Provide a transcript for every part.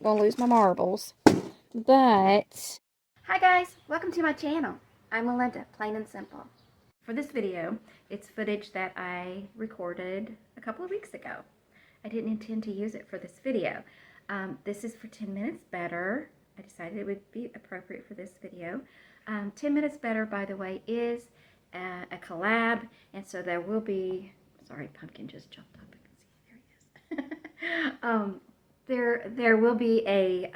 going to lose my marbles. But, hi guys, welcome to my channel. I'm Melinda, plain and simple. For this video, it's footage that I recorded a couple of weeks ago. I didn't intend to use it for this video. This is for 10 Minutes Better. I decided it would be appropriate for this video. 10 Minutes Better, by the way, is a collab, and so there will be, sorry, Pumpkin just jumped up. I can see, there he is. There will be a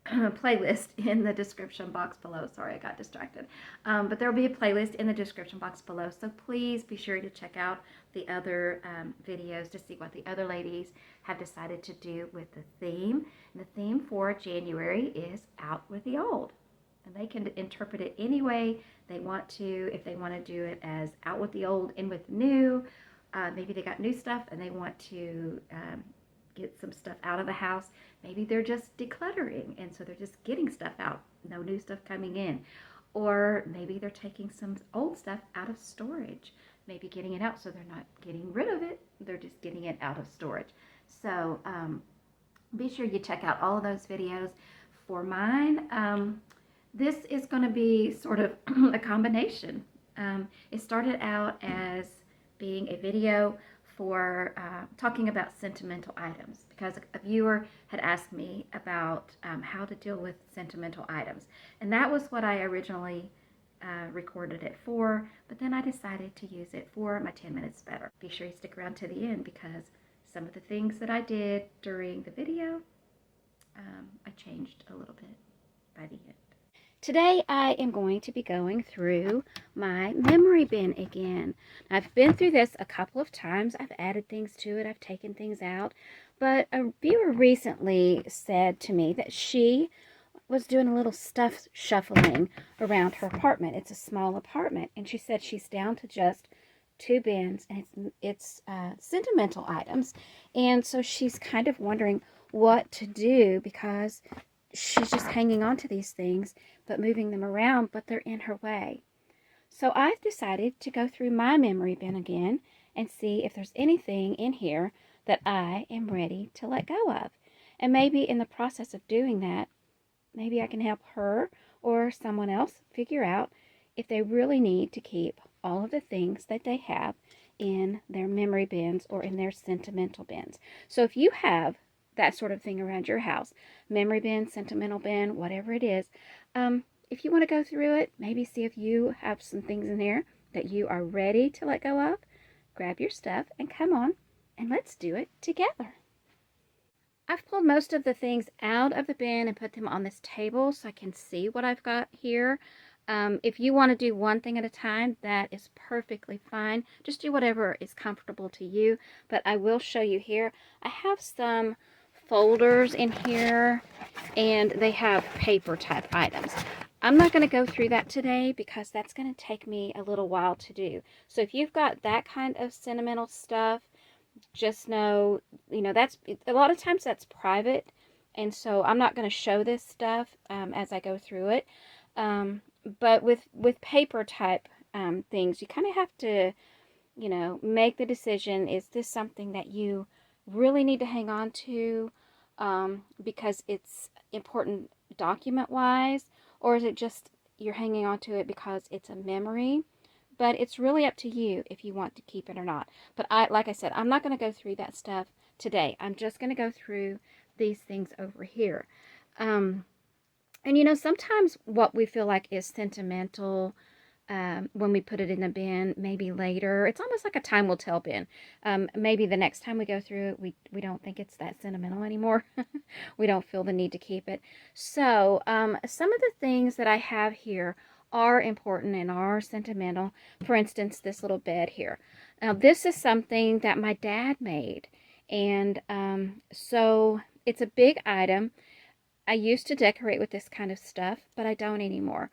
playlist in the description box below. Sorry, I got distracted. But there will be a playlist in the description box below. So please be sure to check out the other videos to see what the other ladies have decided to do with the theme. And the theme for January is Out with the Old. And they can interpret it any way they want to. If they want to do it as out with the old, in with the new. Maybe they got new stuff and they want to get some stuff out of the house. Maybe they're just decluttering, and so they're just getting stuff out, no new stuff coming in. Or maybe they're taking some old stuff out of storage, maybe getting it out, so they're not getting rid of it, they're just getting it out of storage. So be sure you check out all of those videos. For mine, this is going to be sort of a combination. It started out as being a video for talking about sentimental items, because a viewer had asked me about how to deal with sentimental items, and that was what I originally recorded it for, but then I decided to use it for my 10 Minutes Better. Be sure you stick around to the end, because some of the things that I did during the video, I changed a little bit by the end. Today I am going to be going through my memory bin again. I've been through this a couple of times. I've added things to it. I've taken things out. But a viewer recently said to me that she was doing a little stuff shuffling around her apartment. It's a small apartment. And she said she's down to just 2 bins, and it's sentimental items. And so she's kind of wondering what to do, because she's just hanging on to these things but moving them around, but they're in her way. So I've decided to go through my memory bin again and see if there's anything in here that I am ready to let go of. And maybe in the process of doing that, maybe I can help her or someone else figure out if they really need to keep all of the things that they have in their memory bins or in their sentimental bins. So if you have that sort of thing around your house, memory bin, sentimental bin, whatever it is, if you want to go through it, maybe see if you have some things in there that you are ready to let go of, grab your stuff and come on and let's do it together. I've pulled most of the things out of the bin and put them on this table so I can see what I've got here. If you want to do one thing at a time, that is perfectly fine. Just do whatever is comfortable to you. But I will show you here. I have some folders in here, and they have paper type items. I'm not going to go through that today because that's going to take me a little while to do. So if you've got that kind of sentimental stuff, just know, that's a lot of times that's private, and so I'm not going to show this stuff as I go through it. But with paper type things, you kind of have to, make the decision, is this something that you really need to hang on to because it's important document-wise, or is it just you're hanging on to it because it's a memory? But it's really up to you if you want to keep it or not. But like I said, I'm not going to go through that stuff today. I'm just going to go through these things over here. And sometimes what we feel like is sentimental, when we put it in the bin, maybe later, it's almost like a time will tell bin. Maybe the next time we go through it, we don't think it's that sentimental anymore. We don't feel the need to keep it. So some of the things that I have here are important and are sentimental. For instance, this little bed here. Now this is something that my dad made, and so it's a big item. I used to decorate with this kind of stuff, but I don't anymore.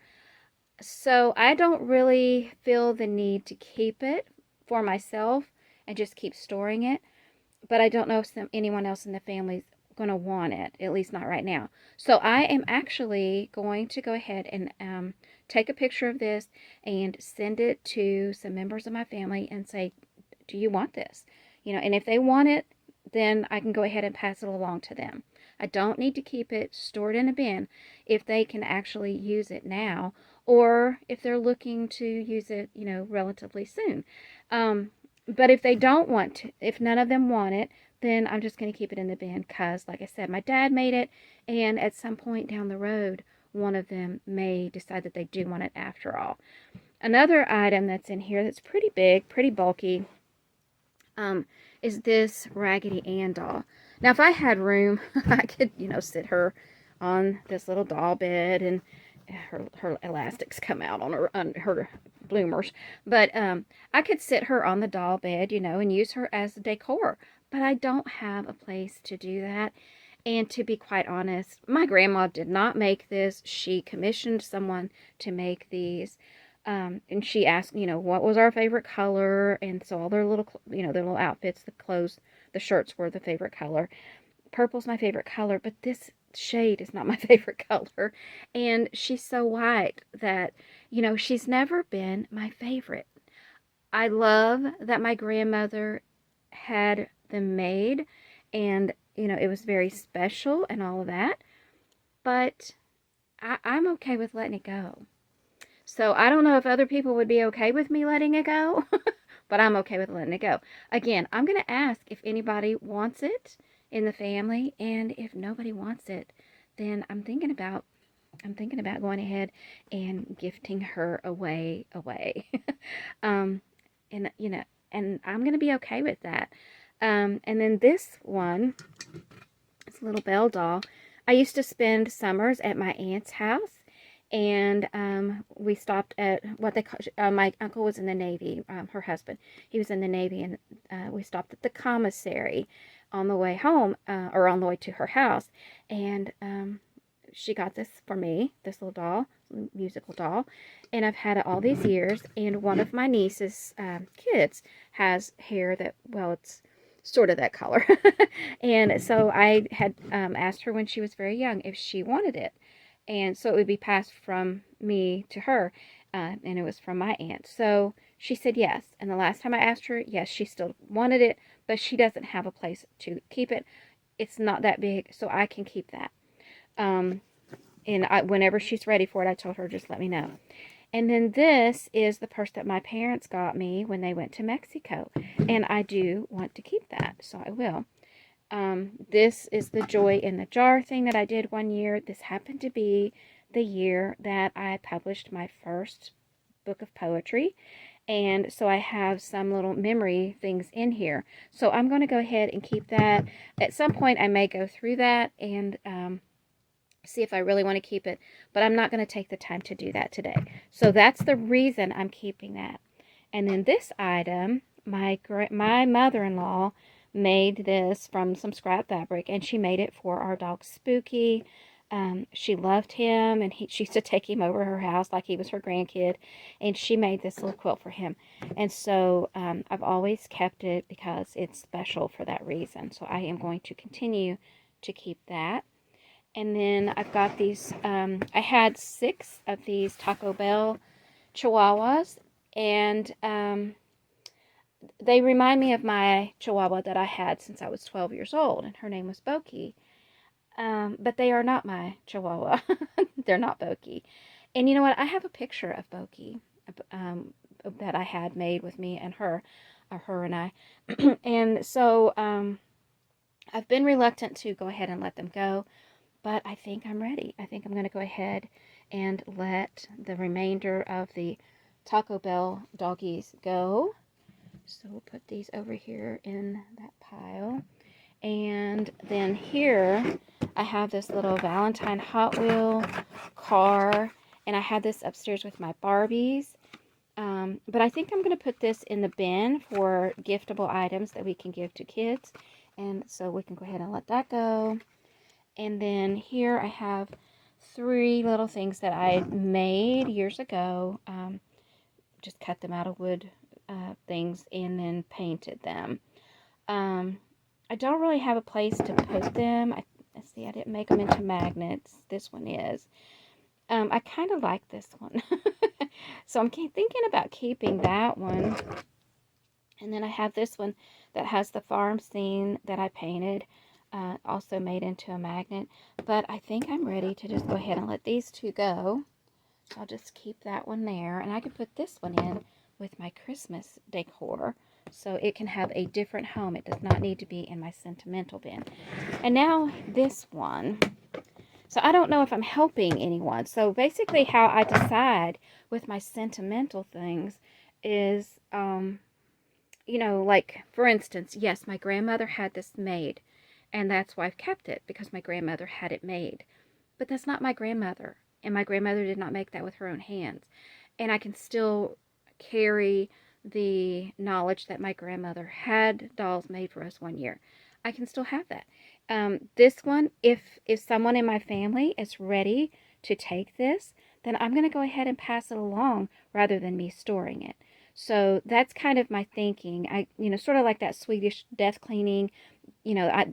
So I don't really feel the need to keep it for myself and just keep storing it. But I don't know if anyone else in the family is going to want it, at least not right now. So I am actually going to go ahead and take a picture of this and send it to some members of my family and say, do you want this? And if they want it, then I can go ahead and pass it along to them. I don't need to keep it stored in a bin if they can actually use it now, or if they're looking to use it, you know, relatively soon. But if they don't want to, if none of them want it, then I'm just going to keep it in the bin because, like I said, my dad made it, and at some point down the road, one of them may decide that they do want it after all. Another item that's in here that's pretty big, pretty bulky, is this Raggedy Ann doll. Now, if I had room, I could, you know, sit her on this little doll bed, and her elastics come out on her bloomers. But I could sit her on the doll bed, you know, and use her as decor. But I don't have a place to do that. And to be quite honest, my grandma did not make this. She commissioned someone to make these. And she asked, you know, what was our favorite color, and so all their little, you know, their little outfits, the clothes, the shirts were the favorite color. Purple's my favorite color, but this shade is not my favorite color, and she's so white that, you know, she's never been my favorite. I love that my grandmother had them made, and, you know, it was very special and all of that, but I'm okay with letting it go. So I don't know if other people would be okay with me letting it go, but I'm okay with letting it go. Again, I'm going to ask if anybody wants it in the family, and if nobody wants it, then I'm thinking about going ahead and gifting her away. And you know, and I'm going to be okay with that. And then this one, this little bell doll, I used to spend summers at my aunt's house. And we stopped at what they call, my uncle was in the Navy, her husband, he was in the Navy, and we stopped at the commissary on the way home, or on the way to her house, and she got this for me, this little doll, musical doll, and I've had it all these years, and one of my niece's kids has hair that, well, it's sort of that color, and so I had asked her when she was very young if she wanted it. And so it would be passed from me to her, and it was from my aunt. So she said yes. And the last time I asked her, yes, she still wanted it, but she doesn't have a place to keep it. It's not that big, so I can keep that. Whenever she's ready for it, I told her, just let me know. And then this is the purse that my parents got me when they went to Mexico. And I do want to keep that, so I will. This is the Joy in the Jar thing that I did one year. This happened to be the year that I published my first book of poetry. And so I have some little memory things in here. So I'm going to go ahead and keep that. At some point I may go through that and see if I really want to keep it. But I'm not going to take the time to do that today. So that's the reason I'm keeping that. And then this item, my mother-in-law made this from some scrap fabric, and she made it for our dog Spooky. She loved him, and she used to take him over her house like he was her grandkid, and she made this little quilt for him. And so I've always kept it because it's special for that reason. So I am going to continue to keep that. And then I've got these, I had 6 of these Taco Bell Chihuahuas, and they remind me of my Chihuahua that I had since I was 12 years old, and her name was Boki. But they are not my Chihuahua. They're not Boki. And you know what? I have a picture of Boki that I had made with me and her, or her and I. And so I've been reluctant to go ahead and let them go, but I think I'm ready. I think I'm going to go ahead and let the remainder of the Taco Bell doggies go. So we'll put these over here in that pile. And then here I have this little Valentine Hot Wheel car, and I had this upstairs with my Barbies. But I think I'm going to put this in the bin for giftable items that we can give to kids. And so we can go ahead and let that go. And then here I have 3 little things that I made years ago. Just cut them out of wood things and then painted them. I don't really have a place to put them. Let's see, I didn't make them into magnets. This one is. I kind of like this one. So I'm thinking about keeping that one. And then I have this one that has the farm scene that I painted. also made into a magnet. But I think I'm ready to just go ahead and let these two go. So I'll just keep that one there. And I can put this one in with my Christmas decor, so it can have a different home. It does not need to be in my sentimental bin. And now this one. So I don't know if I'm helping anyone. So basically how I decide with my sentimental things is, you know, like, for instance, yes, my grandmother had this made, and that's why I've kept it, because my grandmother had it made. But that's not my grandmother, and my grandmother did not make that with her own hands. And I can still carry the knowledge that my grandmother had dolls made for us one year. I can still have that. This one, if someone in my family is ready to take this, then I'm going to go ahead and pass it along rather than me storing it. So that's kind of my thinking. You know, sort of like that Swedish death cleaning. You know,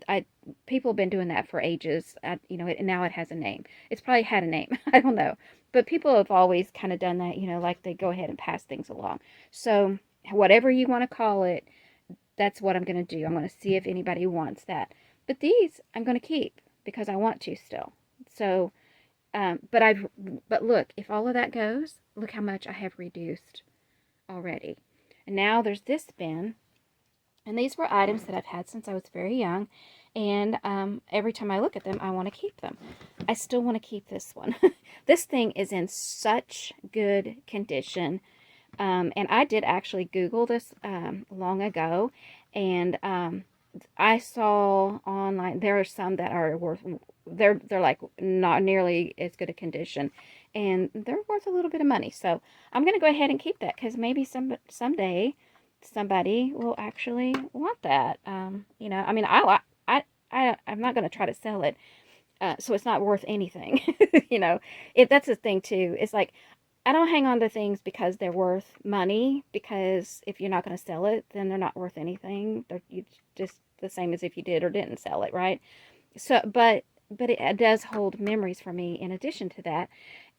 people have been doing that for ages. You know, and now it has a name. It's probably had a name. I don't know. But people have always kind of done that, you know, like they go ahead and pass things along. So whatever you want to call it, that's what I'm going to do. I'm going to see if anybody wants that. But these I'm going to keep because I want to still. So, but look, if all of that goes, look how much I have reduced already. And now there's this bin. And these were items that I've had since I was very young. And every time I look at them, I want to keep them. I still want to keep this one. This thing is in such good condition. And I did actually Google this long ago. And I saw online, there are some that are worth, they're like not nearly as good a condition. And they're worth a little bit of money. So I'm going to go ahead and keep that, because maybe someday somebody will actually want that. You know, I mean, I'm not going to try to sell it, so it's not worth anything. You know, that's the thing too. It's like, I don't hang on to things because they're worth money, because if you're not going to sell it, then they're not worth anything. They're just the same as if you did or didn't sell it, right? So, but it does hold memories for me in addition to that,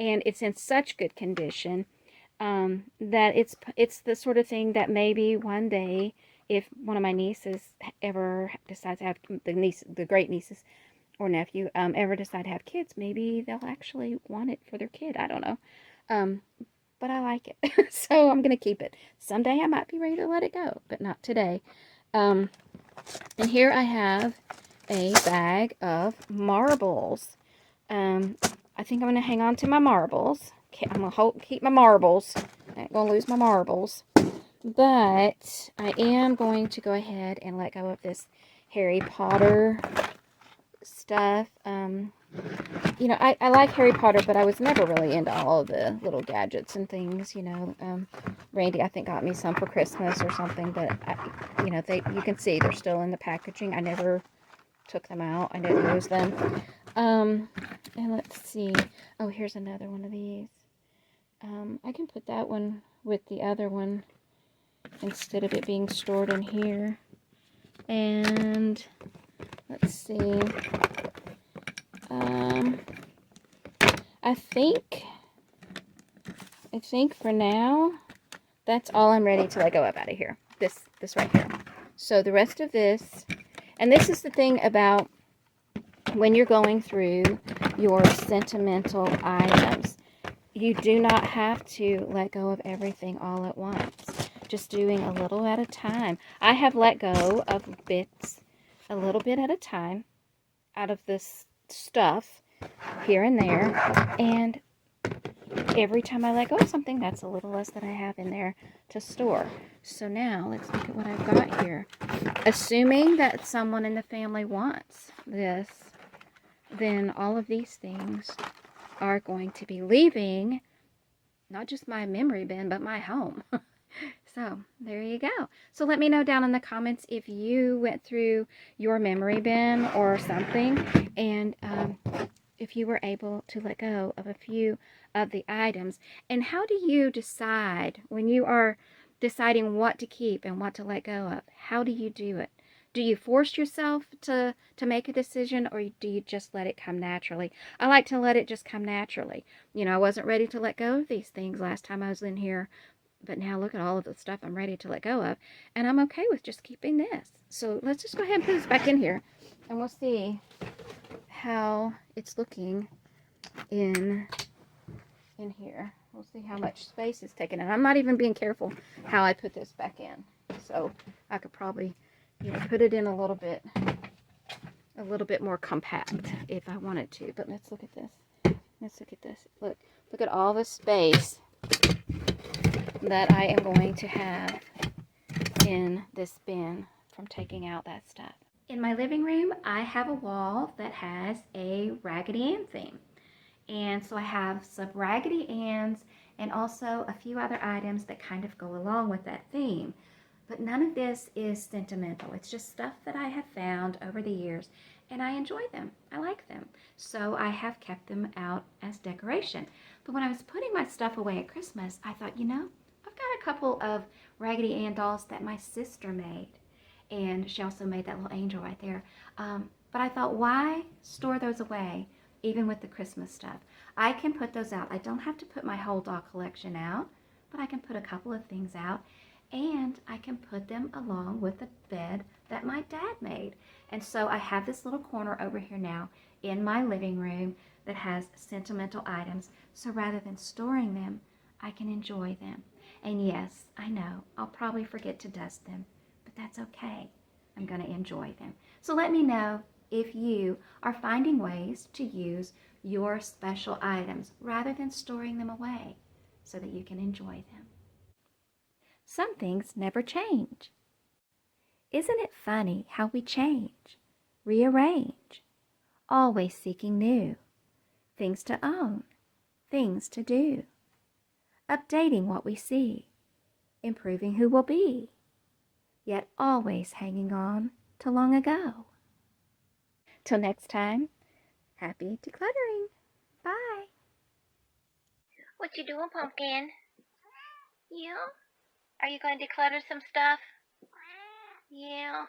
and it's in such good condition. That it's the sort of thing that maybe one day, if one of my nieces ever decides to have, the great nieces or nephew, ever decide to have kids, maybe they'll actually want it for their kid. I don't know. But I like it. So I'm going to keep it. Someday I might be ready to let it go, but not today. And here I have a bag of marbles. I think I'm going to hang on to my marbles. I'm going to keep my marbles. I ain't going to lose my marbles. But I am going to go ahead and let go of this Harry Potter stuff. You know, I like Harry Potter, but I was never really into all of the little gadgets and things, you know. Randy, I think, got me some for Christmas or something, but, you know, you can see they're still in the packaging. I never took them out. I didn't use them. And let's see. Oh, here's another one of these. I can put that one with the other one instead of it being stored in here. And let's see. I think for now, that's all I'm ready to let go of out of here. This right here. So the rest of this, and this is the thing about when you're going through your sentimental items, you do not have to let go of everything all at once. Just doing a little at a time. I have let go of bits a little bit at a time out of this stuff here and there, and every time I let go of something, that's a little less that I have in there to store. So now let's look at what I've got here. Assuming that someone in the family wants this, then all of these things are going to be leaving not just my memory bin, but my home. So there you go. So let me know down in the comments if you went through your memory bin or something, and if you were able to let go of a few of the items. And how do you decide when you are deciding what to keep and what to let go of? How do you do it? Do you force yourself to make a decision, or do you just let it come naturally? I like to let it just come naturally. You know, I wasn't ready to let go of these things last time I was in here, but now look at all of the stuff I'm ready to let go of, and I'm okay with just keeping this. So let's just go ahead and put this back in here. And we'll see how it's looking in here. We'll see how much space is taken. And I'm not even being careful how I put this back in. So I could probably, you know, put it in a little bit more compact if I wanted to. But let's look at this. Let's look at this. Look at all the space that I am going to have in this bin from taking out that stuff. In my living room, I have a wall that has a Raggedy Ann theme. And so I have some Raggedy Anns and also a few other items that kind of go along with that theme. But none of this is sentimental. It's just stuff that I have found over the years, and I enjoy them. I like them. So I have kept them out as decoration. But when I was putting my stuff away at Christmas, I thought, you know, I've got a couple of Raggedy Ann dolls that my sister made. And she also made that little angel right there. But I thought, why store those away, even with the Christmas stuff? I can put those out. I don't have to put my whole doll collection out, but I can put a couple of things out. And I can put them along with the bed that my dad made. And so I have this little corner over here now in my living room that has sentimental items. So rather than storing them, I can enjoy them. And yes, I know, I'll probably forget to dust them, but that's okay. I'm going to enjoy them. So let me know if you are finding ways to use your special items rather than storing them away so that you can enjoy them. Some things never change. Isn't it funny how we change, rearrange, always seeking new, things to own, things to do, updating what we see, improving who we'll be, yet always hanging on to long ago. Till next time, happy decluttering. Bye. What you doing, Pumpkin? Yeah? Are you going to declutter some stuff? Yeah.